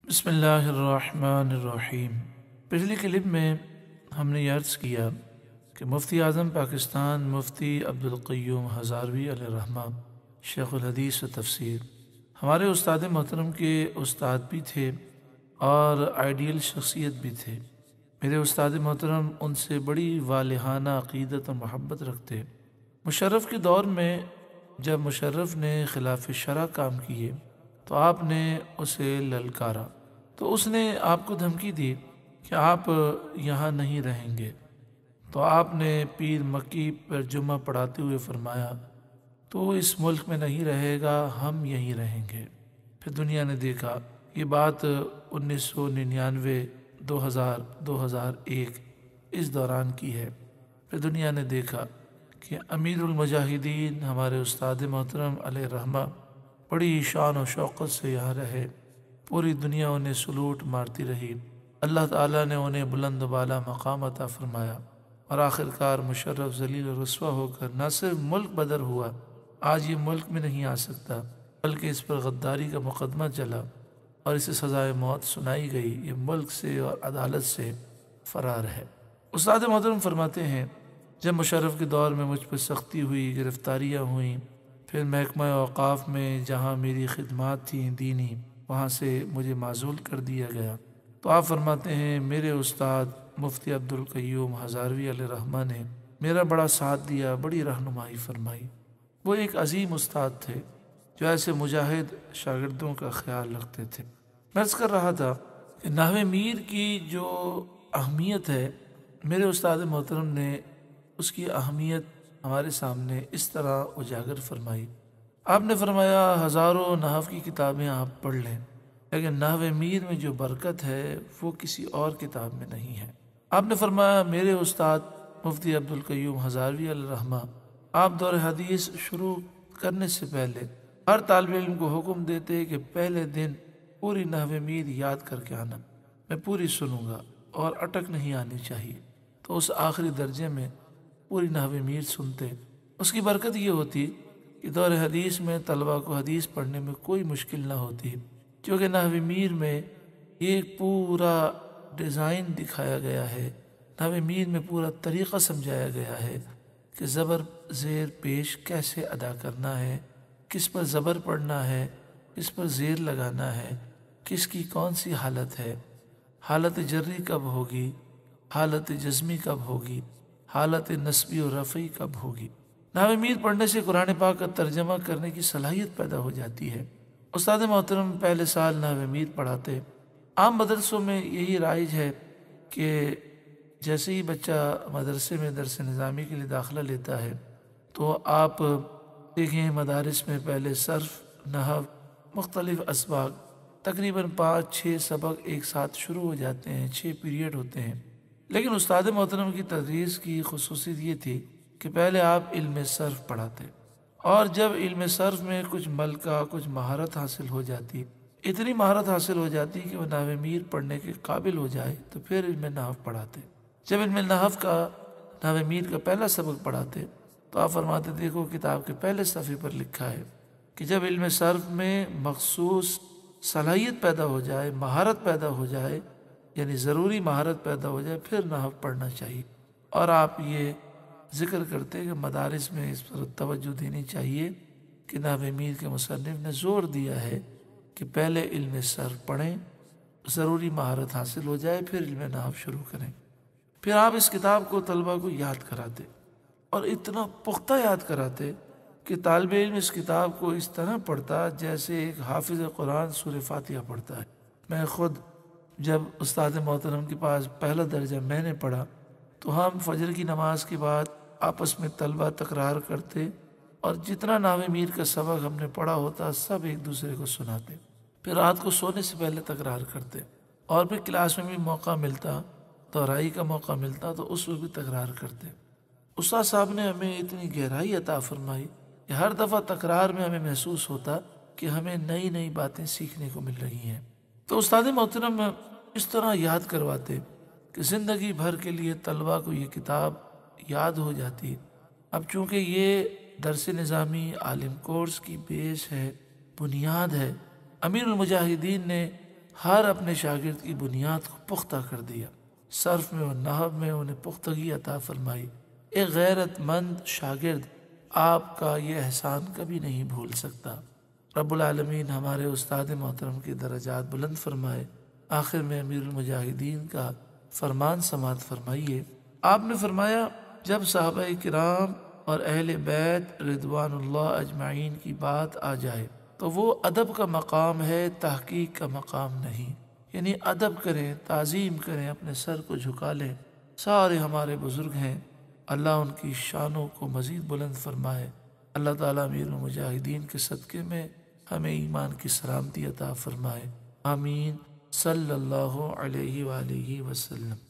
بسم اللہ الرحمن الرحیم۔ پچھلی کلپ میں ہم نے یہ عرض کیا کہ مفتی اعظم پاکستان مفتی عبدالقیوم ہزاروی علیہ الرحمہ شیخ الحدیث و تفسیر ہمارے استاد محترم کے استاد بھی تھے اور آئیڈیل شخصیت بھی تھے۔ میرے استاد محترم ان سے بڑی والہانہ عقیدت اور محبت رکھتے۔ مشرف کے دور میں جب مشرف نے خلاف شرع کام کیے تو آپ نے اسے للکارا، تو اس نے آپ کو دھمکی دی کہ آپ یہاں نہیں رہیں گے۔ تو آپ نے پیر مکی پر جمعہ پڑھاتے ہوئے فرمایا تو اس ملک میں نہیں رہے گا، ہم یہیں رہیں گے۔ پھر دنیا نے دیکھا، یہ بات 1999 2000 2001 اس دوران کی ہے۔ پھر دنیا نے دیکھا کہ امیر المجاہدین ہمارے استاد محترم علیہ الرحمہ بڑی شان و شوقت سے یہاں رہے، پوری دنیا انہیں سلوٹ مارتی رہی، اللہ تعالیٰ نے انہیں بلند و بالا مقام عطا فرمایا اور آخرکار مشرف ذلیل و رسوا ہو کر نہ صرف ملک بدر ہوا، آج یہ ملک میں نہیں آ سکتا، بلکہ اس پر غداری کا مقدمہ چلا اور اسے سزائے موت سنائی گئی، یہ ملک سے اور عدالت سے فرار ہے۔ استاد محترم فرماتے ہیں جب مشرف کے دور میں مجھ پر سختی ہوئی، گرفتاریاں ہوئیں، پھر محکمہ اوقاف میں جہاں میری خدمات تھیں دینی، وہاں سے مجھے معزول کر دیا گیا، تو آپ فرماتے ہیں میرے استاد مفتی عبدالقیوم ہزاروی علیہ الرحمہ نے میرا بڑا ساتھ دیا، بڑی رہنمائی فرمائی۔ وہ ایک عظیم استاد تھے جو ایسے مجاہد شاگردوں کا خیال رکھتے تھے۔ میں عرض کر رہا تھا کہ نحو میر کی جو اہمیت ہے، میرے استاد محترم نے اس کی اہمیت ہمارے سامنے اس طرح اجاگر فرمائی۔ آپ نے فرمایا ہزاروں نحو کی کتابیں آپ پڑھ لیں، لیکن نحو میر میں جو برکت ہے وہ کسی اور کتاب میں نہیں ہے۔ آپ نے فرمایا میرے استاد مفتی عبدالقیوم ہزاروی علیہ الرحمہ آپ دور حدیث شروع کرنے سے پہلے ہر طالب علم کو حکم دیتے کہ پہلے دن پوری نحو میر یاد کر کے آنا، میں پوری سنوں گا اور اٹک نہیں آنی چاہیے۔ تو اس آخری درجے میں پوری نحو میر سنتے، اس کی برکت یہ ہوتی کہ دور حدیث میں طلبہ کو حدیث پڑھنے میں کوئی مشکل نہ ہوتی، کیونکہ نحو میر میں ایک پورا ڈیزائن دکھایا گیا ہے، نحو میر میں پورا طریقہ سمجھایا گیا ہے کہ زبر زیر پیش کیسے ادا کرنا ہے، کس پر زبر پڑھنا ہے، کس پر زیر لگانا ہے، کس کی کون سی حالت ہے، حالت جری کب ہوگی، حالت جزمی کب ہوگی، حالت نسبی و رفعی کب ہوگی۔ نحو میر پڑھنے سے قرآن پاک کا ترجمہ کرنے کی صلاحیت پیدا ہو جاتی ہے۔ استاد محترم پہلے سال نحو میر پڑھاتے۔ عام مدرسوں میں یہی رائج ہے کہ جیسے ہی بچہ مدرسے میں درس نظامی کے لیے داخلہ لیتا ہے تو آپ دیکھیں مدارس میں پہلے صرف، نحو، مختلف اسباق، تقریباً 5-6 سبق ایک ساتھ شروع ہو جاتے ہیں، 6 پیریڈ ہوتے ہیں۔ لیکن استاد محترم کی تدریس کی خصوصیت یہ تھی کہ پہلے آپ علم صرف پڑھاتے، اور جب علم صرف میں کچھ ملکہ، کچھ مہارت حاصل ہو جاتی، اتنی مہارت حاصل ہو جاتی کہ وہ نحو میر پڑھنے کے قابل ہو جائے تو پھر علم نحو پڑھاتے۔ جب علم نحو میر کا پہلا سبق پڑھاتے تو آپ فرماتے دیکھو کتاب کے پہلے صفحے پر لکھا ہے کہ جب علم صرف میں مخصوص صلاحیت پیدا ہو جائے، مہارت پیدا ہو جائے، یعنی ضروری مہارت پیدا ہو جائے، پھر نحو پڑھنا چاہیے۔ اور آپ یہ ذکر کرتے کہ مدارس میں اس پر توجہ دینی چاہیے کہ نحو میر کے مصنف نے زور دیا ہے کہ پہلے علم صرف پڑھیں، ضروری مہارت حاصل ہو جائے، پھر علم نحو شروع کریں۔ پھر آپ اس کتاب کو طلبہ کو یاد کراتے اور اتنا پختہ یاد کراتے کہ طالب علم اس کتاب کو اس طرح پڑھتا جیسے ایک حافظ قرآن سورہ فاتحہ پڑھتا ہے۔ میں خود جب استاد محترم کے پاس پہلا درجہ میں نے پڑھا تو ہم فجر کی نماز کے بعد آپس میں طلبہ تکرار کرتے اور جتنا نحو میر کا سبق ہم نے پڑھا ہوتا سب ایک دوسرے کو سناتے، پھر رات کو سونے سے پہلے تکرار کرتے، اور پھر کلاس میں بھی موقع ملتا، دہرائی کا موقع ملتا تو اس وقت بھی تکرار کرتے۔ استاد صاحب نے ہمیں اتنی گہرائی عطا فرمائی کہ ہر دفعہ تکرار میں ہمیں محسوس ہوتا کہ ہمیں نئی نئی باتیں سیکھنے کو مل رہی ہیں۔ تو استاد محترم اس طرح یاد کرواتے کہ زندگی بھر کے لیے طلبہ کو یہ کتاب یاد ہو جاتی۔ اب چونکہ یہ درس نظامی عالم کورس کی بیس ہے، بنیاد ہے، امیر المجاہدین نے ہر اپنے شاگرد کی بنیاد کو پختہ کر دیا، صرف میں اور نحو میں انہیں پختگی عطا فرمائی۔ ایک غیرت مند شاگرد آپ کا یہ احسان کبھی نہیں بھول سکتا۔ رب العالمین ہمارے استاد محترم کی درجات بلند فرمائے۔ آخر میں امیر المجاہدین کا فرمان سماعت فرمائیے۔ آپ نے فرمایا، جب صحابہ کرام اور اہل بیت رضوان اللہ اجمعین کی بات آ جائے تو وہ ادب کا مقام ہے، تحقیق کا مقام نہیں۔ یعنی ادب کریں، تعظیم کریں، اپنے سر کو جھکا لیں۔ سارے ہمارے بزرگ ہیں، اللہ ان کی شانوں کو مزید بلند فرمائے۔ اللہ تعالیٰ امیر المجاہدین کے صدقے میں ہمیں ایمان کی سلامتی عطا فرمائے۔ آمین۔ صلی اللہ علیہ وآلہ وسلم۔